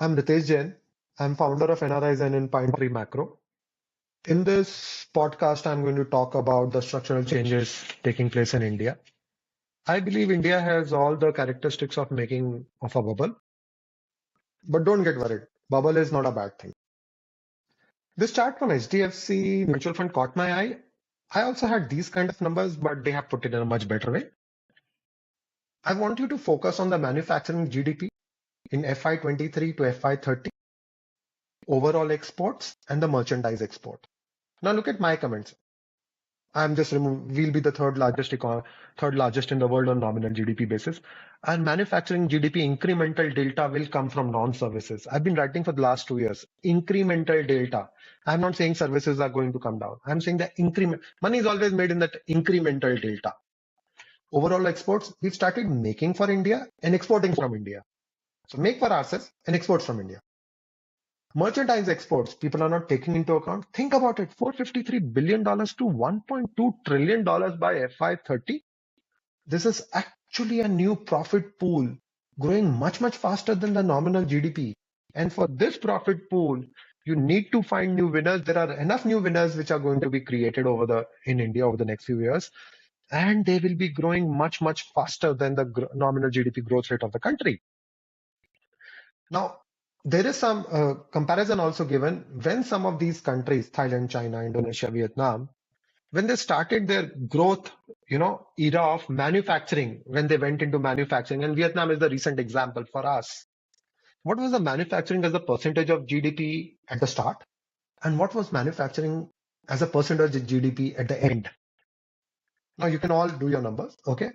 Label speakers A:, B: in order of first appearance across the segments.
A: I'm Ritesh Jain. I'm founder of NRIs and in Pine Macro. In this podcast, I'm going to talk about the structural changes taking place in India. I believe India has all the characteristics of making of a bubble, but don't get worried. Bubble is not a bad thing. This chart from HDFC mutual fund caught my eye. I also had these kind of numbers, but they have put it in a much better way. I want you to focus on the manufacturing GDP in FY23 to FY30, overall exports, and the merchandise export. Now look at my comments. We'll be the third largest in the world on nominal GDP basis. And manufacturing GDP incremental delta will come from non-services. I've been writing for the last 2 years. Incremental delta. I'm not saying services are going to come down. I'm saying the increment. Money is always made in that incremental delta. Overall exports, we've started making for India and exporting from India. So make for ourselves and exports from India. Merchandise exports, people are not taking into account. Think about it, $453 billion to $1.2 trillion by FY30. This is actually a new profit pool growing much, much faster than the nominal GDP. And for this profit pool, you need to find new winners. There are enough new winners which are going to be created in India over the next few years. And they will be growing much, much faster than the nominal GDP growth rate of the country. Now, there is some comparison also given when some of these countries, Thailand, China, Indonesia, Vietnam, when they started their growth, era of manufacturing, when they went into manufacturing, and Vietnam is the recent example for us. What was the manufacturing as a percentage of GDP at the start? And what was manufacturing as a percentage of GDP at the end? Now you can all do your numbers, okay?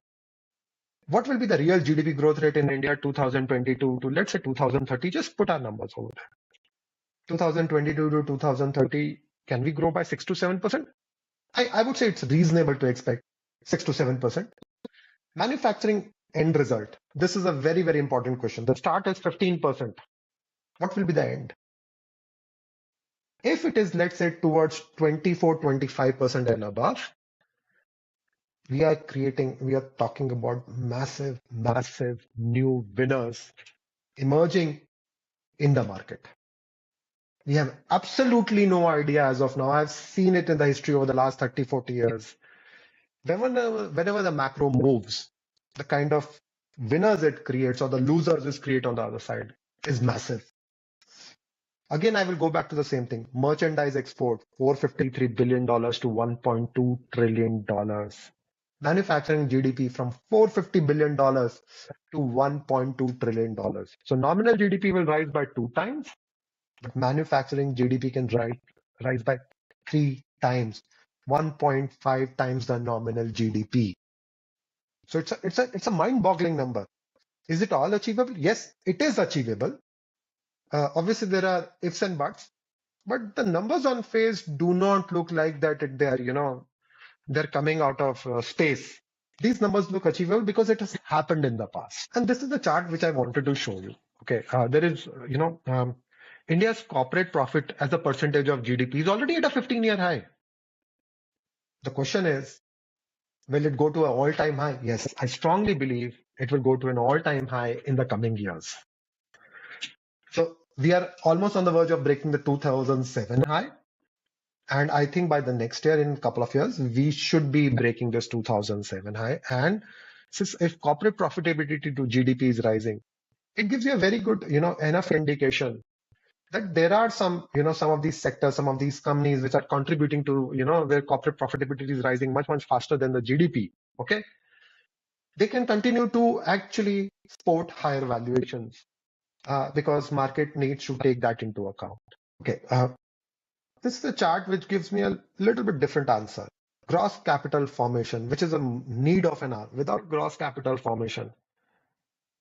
A: What will be the real GDP growth rate in India 2022 to let's say 2030? Just put our numbers over there. 2022 to 2030, can we grow by 6 to 7%? I would say it's reasonable to expect 6 to 7%. Manufacturing end result. This is a very, very important question. The start is 15%. What will be the end? If it is, let's say, towards 24, 25% and above, we are talking about massive, massive new winners emerging in the market. We have absolutely no idea as of now. I've seen it in the history over the last 30, 40 years. Whenever the macro moves, the kind of winners it creates or the losers it creates on the other side is massive. Again, I will go back to the same thing. Merchandise export, $453 billion to $1.2 trillion. Manufacturing GDP from $450 billion to $1.2 trillion. So nominal GDP will rise by 2 times, but manufacturing GDP can rise by 3 times, 1.5 times the nominal GDP. So it's a mind-boggling number. Is it all achievable? Yes, it is achievable. Obviously, there are ifs and buts, but the numbers on face do not look like that they're coming out of space. These numbers look achievable because it has happened in the past. And this is the chart which I wanted to show you. Okay, there is, India's corporate profit as a percentage of GDP is already at a 15-year high. The question is, will it go to an all-time high? Yes, I strongly believe it will go to an all-time high in the coming years. So we are almost on the verge of breaking the 2007 high. And I think by the next year, in a couple of years, we should be breaking this 2007 high. And since if corporate profitability to GDP is rising, it gives you a very good, enough indication that there are some of these sectors, some of these companies which are contributing to, where corporate profitability is rising much, much faster than the GDP. Okay. They can continue to actually support higher valuations because market needs to take that into account. Okay. This is a chart which gives me a little bit different answer. Gross capital formation, which is a need of an hour. Without gross capital formation,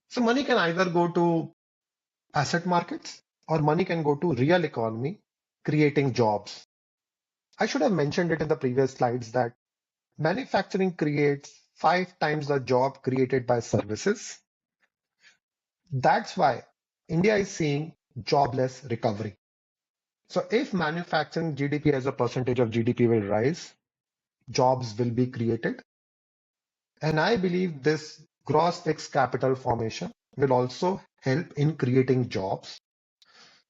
A: so money can either go to asset markets or money can go to real economy, creating jobs. I should have mentioned it in the previous slides that manufacturing creates 5 times the job created by services. That's why India is seeing jobless recovery. So if manufacturing GDP as a percentage of GDP will rise, jobs will be created. And I believe this gross fixed capital formation will also help in creating jobs.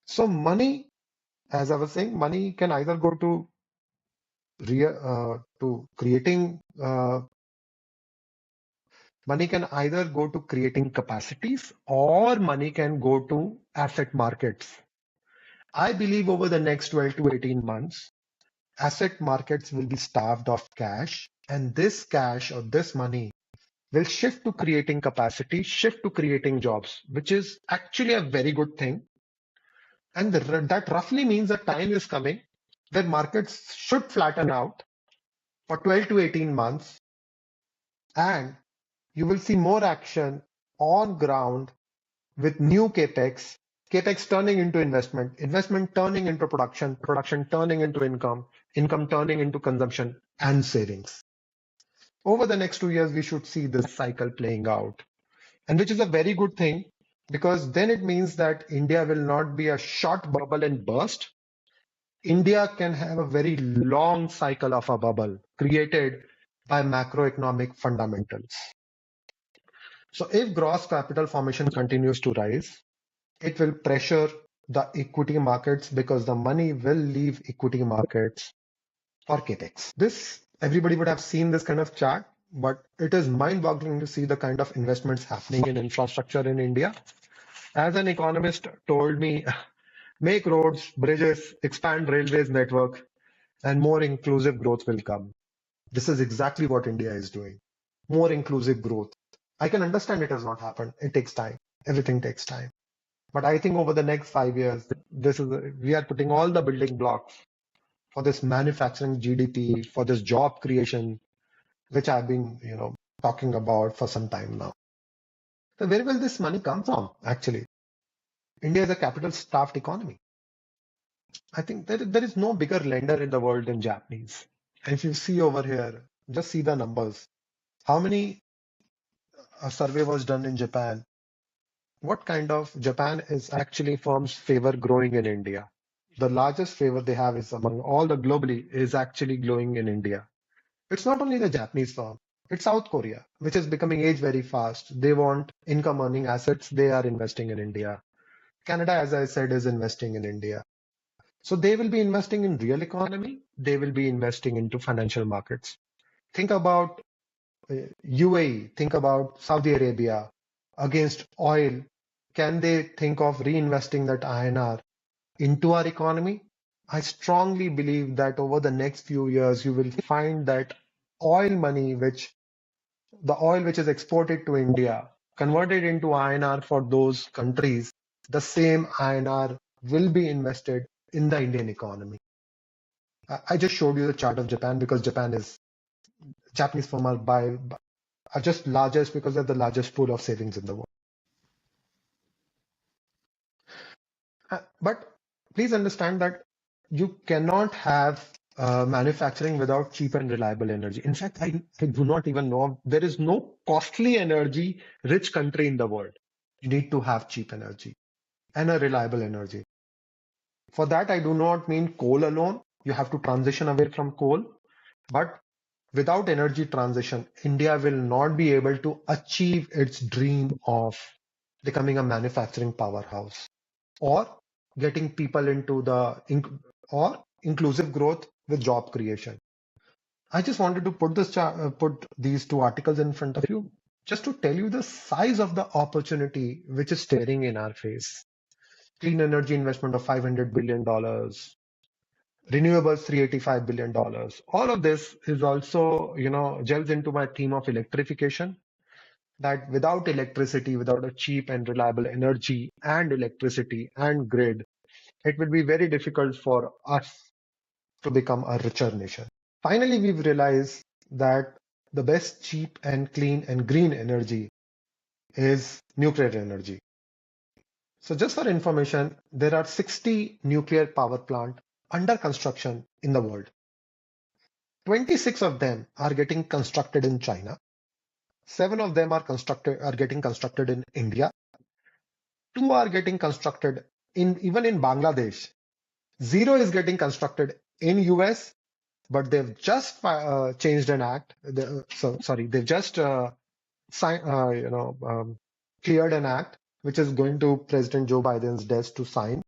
A: So money, as I was saying, money can either go to creating money can either go to creating capacities or money can go to asset markets. I believe over the next 12 to 18 months, asset markets will be starved of cash, and this cash or this money will shift to creating capacity, shift to creating jobs, which is actually a very good thing. And that roughly means that time is coming where markets should flatten out for 12 to 18 months, and you will see more action on ground with new capex, capex turning into investment, investment turning into production, production turning into income, income turning into consumption and savings. Over the next 2 years, we should see this cycle playing out, and which is a very good thing because then it means that India will not be a short bubble and burst. India can have a very long cycle of a bubble created by macroeconomic fundamentals. So if gross capital formation continues to rise, it will pressure the equity markets because the money will leave equity markets for capex. This, everybody would have seen this kind of chart, but it is mind-boggling to see the kind of investments happening in infrastructure in India. As an economist told me, make roads, bridges, expand railways network, and more inclusive growth will come. This is exactly what India is doing. More inclusive growth. I can understand it has not happened. It takes time. Everything takes time. But I think over the next 5 years, we are putting all the building blocks for this manufacturing GDP, for this job creation, which I've been, talking about for some time now. So where will this money come from, actually? India is a capital-starved economy. I think there is no bigger lender in the world than Japanese. And if you see over here, just see the numbers. How many a survey was done in Japan? What kind of Japan is actually firms favor growing in India? The largest favor they have is among all the globally is actually growing in India. It's not only the Japanese firm, it's South Korea, which is becoming age very fast. They want income earning assets. They are investing in India. Canada, as I said, is investing in India. So they will be investing in real economy. They will be investing into financial markets. Think about UAE, think about Saudi Arabia against oil. Can they think of reinvesting that INR into our economy? I strongly believe that over the next few years, you will find that oil money, the oil which is exported to India, converted into INR for those countries, the same INR will be invested in the Indian economy. I just showed you the chart of Japan because Japanese firms are just largest because they're the largest pool of savings in the world. But please understand that you cannot have manufacturing without cheap and reliable energy. In fact, I do not even know there is no costly energy rich country in the world. You need to have cheap energy and a reliable energy. For that, I do not mean coal alone. You have to transition away from coal. But without energy transition, India will not be able to achieve its dream of becoming a manufacturing powerhouse or getting people into or inclusive growth with job creation. I just wanted to put these two articles in front of you just to tell you the size of the opportunity which is staring in our face. Clean energy investment of $500 billion, renewables $385 billion. All of this is also, gels into my theme of electrification, that without electricity, without a cheap and reliable energy and electricity and grid, it will be very difficult for us to become a richer nation. Finally, we've realized that the best cheap and clean and green energy is nuclear energy. So just for information, there are 60 nuclear power plants under construction in the world. 26 of them are getting constructed in China. 7 of them are getting constructed in India. 2 are getting constructed even in Bangladesh. 0 is getting constructed in US, but they've just changed an act. They've just cleared an act which is going to President Joe Biden's desk to sign.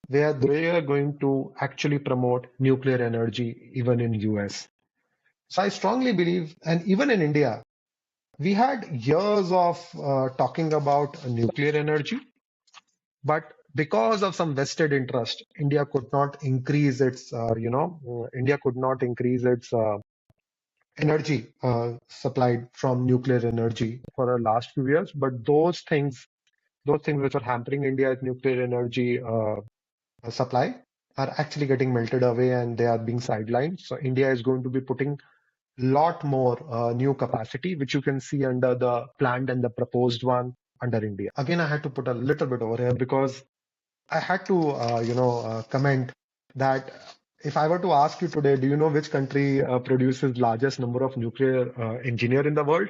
A: where they are going to actually promote nuclear energy even in US. So I strongly believe, and even in India, we had years of talking about nuclear energy, but because of some vested interest, India could not increase its, India could not increase its energy supplied from nuclear energy for the last few years. But those things which are hampering India's nuclear energy supply are actually getting melted away and they are being sidelined. So India is going to be putting lot more new capacity, which you can see under the planned and the proposed one under India. Again, I had to put a little bit over here because I had to, comment that if I were to ask you today, do you know which country produces largest number of nuclear engineer in the world?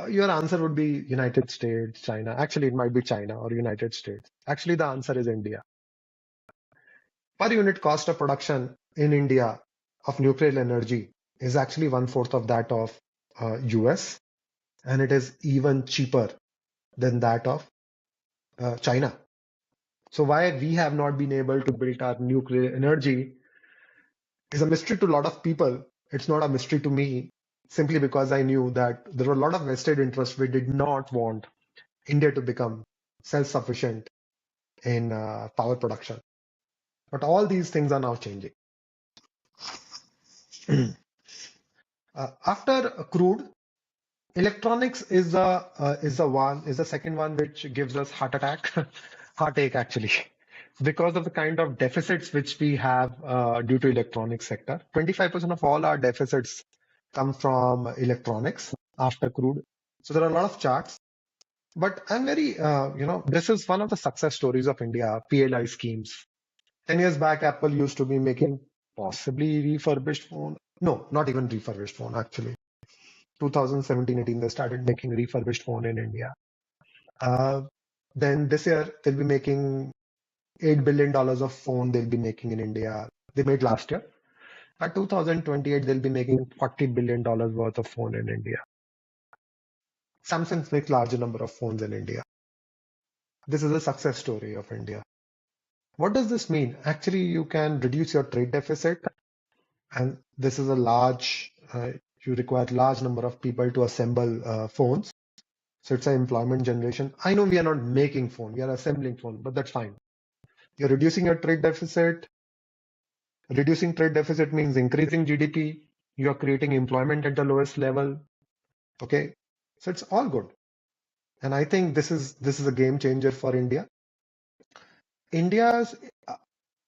A: Your answer would be United States, China. Actually, it might be China or United States. Actually, the answer is India. Per unit cost of production in India of nuclear energy is actually one-fourth of that of US, and it is even cheaper than that of China. So why we have not been able to build our nuclear energy is a mystery to a lot of people. It's not a mystery to me, simply because I knew that there were a lot of vested interests. We did not want India to become self-sufficient in power production. But all these things are now changing. After crude, electronics is the second one which gives us heart attack, heartache actually, because of the kind of deficits which we have due to electronics sector. 25% of all our deficits come from electronics after crude. So there are a lot of charts, but I'm very, this is one of the success stories of India, PLI schemes. 10 years back, Apple used to be making possibly refurbished phone. No, not even refurbished phone actually. 2017-18, they started making refurbished phone in India. Uh, then this year, they'll be making $8 billion of phone they'll be making in India. They made last year. By 2028, they'll be making $40 billion worth of phone in India. Samsung makes larger number of phones in India. This is a success story of India. What does this mean? Actually, you can reduce your trade deficit, and this is a you require large number of people to assemble phones. So it's an employment generation. I know we are not making phone, we are assembling phone, but that's fine. You're reducing your trade deficit. Reducing trade deficit means increasing GDP. You're creating employment at the lowest level. Okay. So it's all good. And I think this is a game changer for India. India's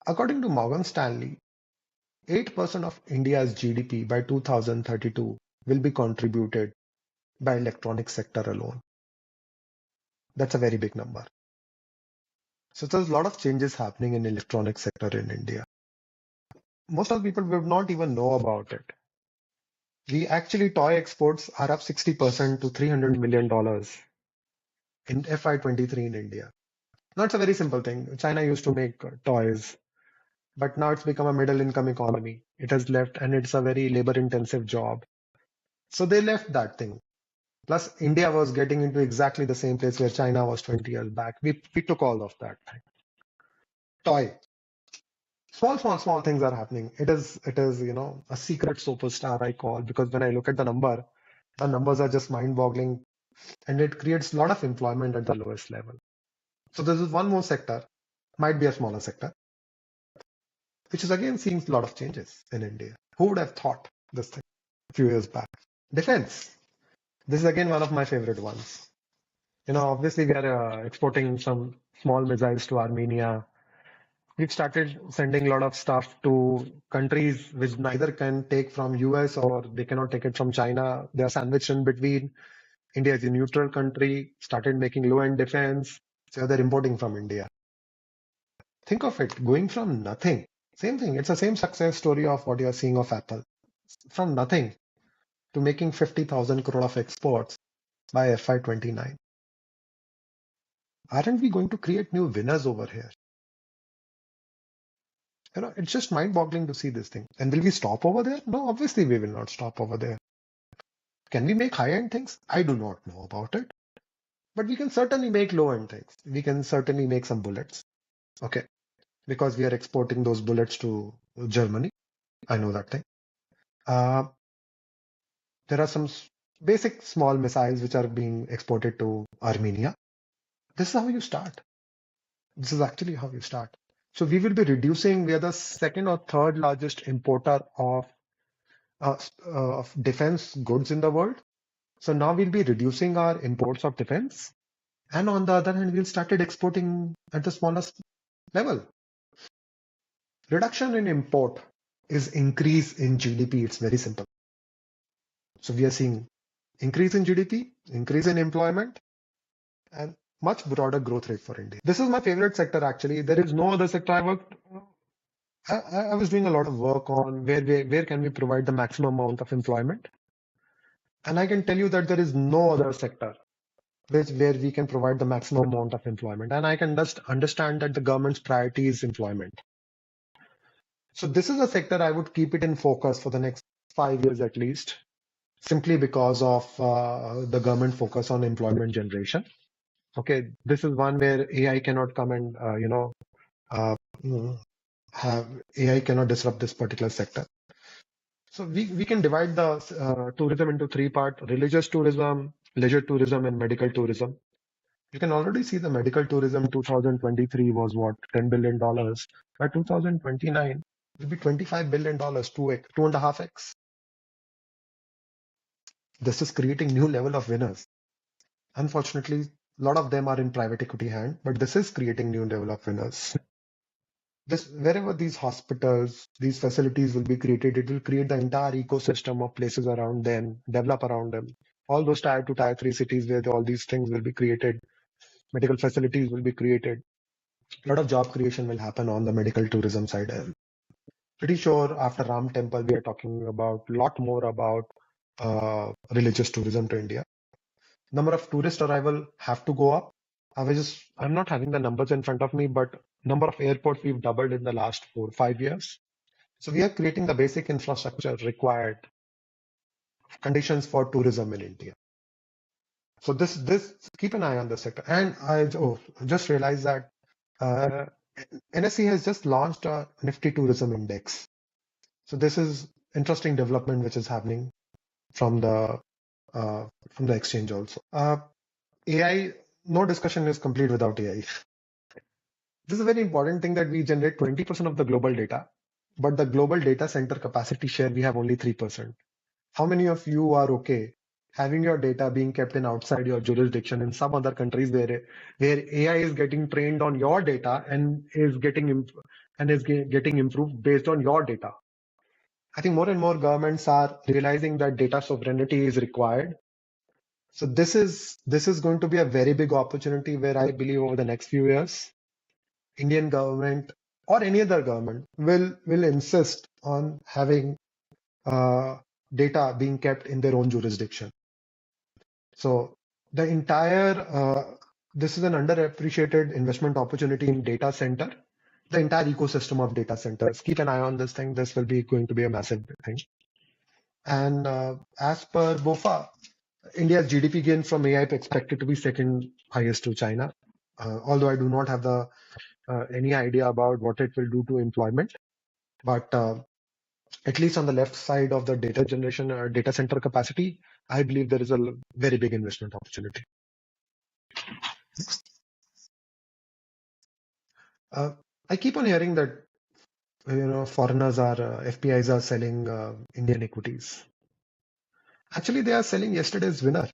A: according to Morgan Stanley, 8% of India's GDP by 2032 will be contributed by electronic sector alone. That's a very big number. So there's a lot of changes happening in electronic sector in India. Most of the people will not even know about it. We actually toy exports are up 60% to $300 million in FY23 in India. Now it's a very simple thing. China used to make toys, but now it's become a middle income economy. It has left and it's a very labor intensive job. So they left that thing. Plus India was getting into exactly the same place where China was 20 years back. We took all of that thing. Toy. Small things are happening. It is, a secret superstar I call, because when I look at the numbers are just mind-boggling, and it creates a lot of employment at the lowest level. So this is one more sector, might be a smaller sector, which is again seeing a lot of changes in India. Who would have thought this thing a few years back? Defense. This is again one of my favorite ones. Obviously we are exporting some small missiles to Armenia. We've started sending a lot of stuff to countries which neither can take from US or they cannot take it from China. They are sandwiched in between. India is a neutral country, started making low-end defense, so they're importing from India. Think of it, going from nothing. Same thing, it's the same success story of what you're seeing of Apple. From nothing to making 50,000 crore of exports by FY29. Aren't we going to create new winners over here? It's just mind-boggling to see this thing. And will we stop over there? No, obviously we will not stop over there. Can we make high-end things? I do not know about it. But we can certainly make low-end things. We can certainly make some bullets. Okay. because we are exporting those bullets to Germany. I know that thing. Uh, there are some basic small missiles which are being exported to Armenia. This is how you start. This is actually how you start. So we will be reducing. We are the second or third largest importer of defense goods in the world. So now we'll be reducing our imports of defense. And on the other hand, we'll started exporting at the smallest level. Reduction in import is increase in GDP. It's very simple. So we are seeing increase in GDP, increase in employment, and much broader growth rate for India. This is my favorite sector actually. There is no other sector I worked. I was doing a lot of work on where can we provide the maximum amount of employment. And I can tell you that there is no other sector where we can provide the maximum amount of employment. And I can just understand that the government's priority is employment. So this is a sector I would keep it in focus for the next 5 years at least, simply because of the government focus on employment generation. Okay, this is one where AI cannot come and uh, mm, have AI cannot disrupt this particular sector. So we can divide the tourism into three parts: religious tourism, leisure tourism, and medical tourism. You can already see the medical tourism 2023 was what, $10 billion. By 2029, it will be $25 billion, 2x, 2.5x. This is creating new level of winners. Unfortunately, a lot of them are in private equity hand, but this is creating new level of winners. This wherever these hospitals, these facilities will be created, it will create the entire ecosystem of places around them, develop around them. All those tier 2, tier 3 cities where all these things will be created, medical facilities will be created. A lot of job creation will happen on the medical tourism side. I'm pretty sure after Ram Temple, we are talking about a lot more about religious tourism to India. Number of tourist arrival have to go up. I'm not having the numbers in front of me, but number of airports we've doubled in the last 4 5 years. So we are creating the basic infrastructure required conditions for tourism in India. So this keep an eye on the sector. And I just realized that uh, NSE has just launched a Nifty Tourism Index. So this is interesting development which is happening from the exchange also. AI, no discussion is complete without AI. This is a very important thing that we generate 20% of the global data, but the global data center capacity share we have only 3%. How many of you are okay having your data being kept in outside your jurisdiction in some other countries where AI is getting trained on your data and is getting improved based on your data? I think more and more governments are realizing that data sovereignty is required. So this is going to be a very big opportunity where I believe over the next few years, Indian government or any other government will insist on having data being kept in their own jurisdiction. So the entire this is an underappreciated investment opportunity in data center. The entire ecosystem of data centers. Keep an eye on this thing. This will be going to be a massive thing. And as per BOFA, India's GDP gain from AI is expected to be second highest to China. Although I do not have the any idea about what it will do to employment, but at least on the left side of the data generation data center capacity, I believe there is a very big investment opportunity. Uh, I keep on hearing that foreigners are FPIs are selling Indian equities. Actually, they are selling yesterday's winner.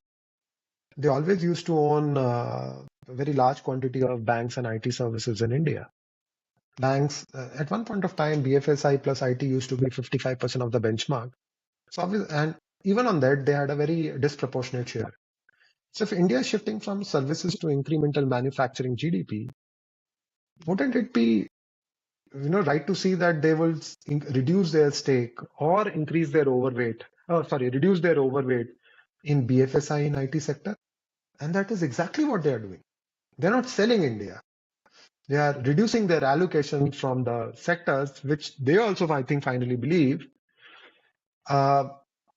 A: They always used to own a very large quantity of banks and IT services in India. Banks, at one point of time, BFSI plus IT used to be 55% of the benchmark. So and even on that, they had a very disproportionate share. So if India is shifting from services to incremental manufacturing GDP, wouldn't it be right to see that they will reduce their stake or increase their overweight? Oh, sorry, reduce their overweight in BFSI and IT sector, and that is exactly what they are doing. They're not selling India. They are reducing their allocation from the sectors which they also, I think, finally believe uh,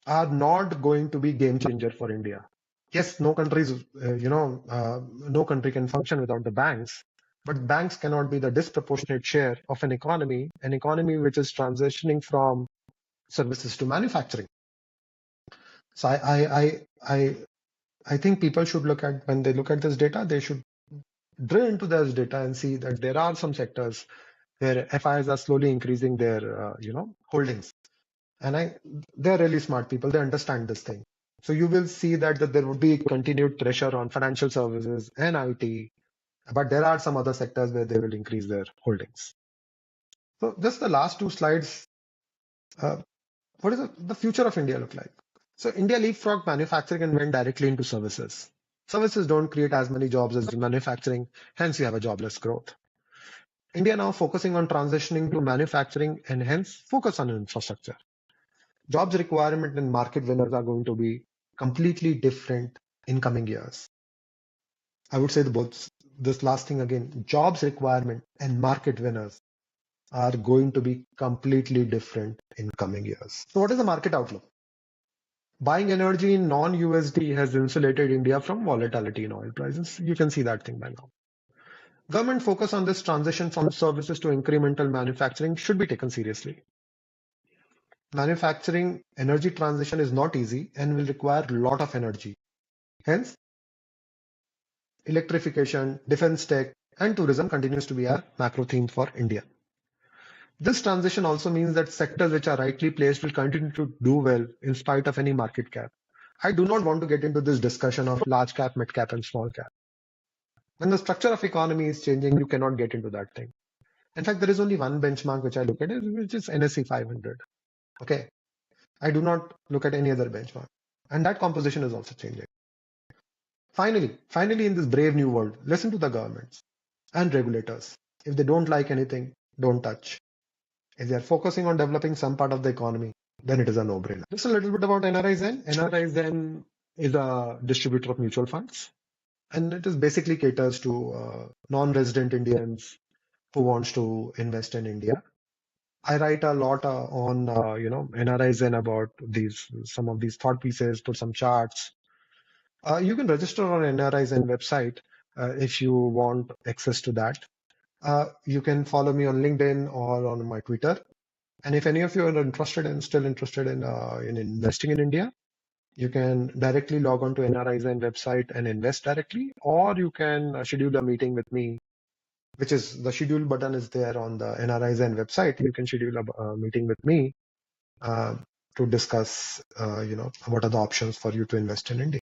A: are not going to be game changer for India. Yes, no countries, no country can function without the banks. But banks cannot be the disproportionate share of an economy which is transitioning from services to manufacturing. So I think people should look at, when they look at this data, they should drill into this data and see that there are some sectors where FIs are slowly increasing their holdings. And they're really smart people. They understand this thing. So you will see that there would be continued pressure on financial services and IT, but there are some other sectors where they will increase their holdings. So just the last two slides. What does the future of India look like? So India leapfrogged manufacturing and went directly into services. Services don't create as many jobs as manufacturing, hence you have a jobless growth. India now focusing on transitioning to manufacturing and hence focus on infrastructure. Jobs requirement and market winners are going to be completely different in coming years. I would say this last thing again, jobs requirement and market winners are going to be completely different in coming years. So what is the market outlook? Buying energy in non-USD has insulated India from volatility in oil prices. You can see that thing by now. Government focus on this transition from services to incremental manufacturing should be taken seriously. Manufacturing energy transition is not easy and will require a lot of energy. Hence, electrification, defense tech, and tourism continues to be a macro theme for India. This transition also means that sectors which are rightly placed will continue to do well in spite of any market cap. I do not want to get into this discussion of large cap, mid cap, and small cap. When the structure of economy is changing, you cannot get into that thing. In fact, there is only one benchmark which I look at, which is NSE 500. Okay, I do not look at any other benchmark, and that composition is also changing. Finally, in this brave new world, listen to the governments and regulators. If they don't like anything, don't touch. If they are focusing on developing some part of the economy, then it is a no-brainer. Just a little bit about NRI Zen. NRI Zen is a distributor of mutual funds, and it is basically caters to non-resident Indians who wants to invest in India. I write a lot on NRI Zen about some of these thought pieces, put some charts. You can register on NRI Zen website if you want access to that. You can follow me on LinkedIn or on my Twitter. And if any of you are still interested in investing in India, you can directly log on to NRI Zen website and invest directly, or you can schedule a meeting with me, which is the schedule button is there on the NRI Zen website. You can schedule a meeting with me to discuss, what are the options for you to invest in India.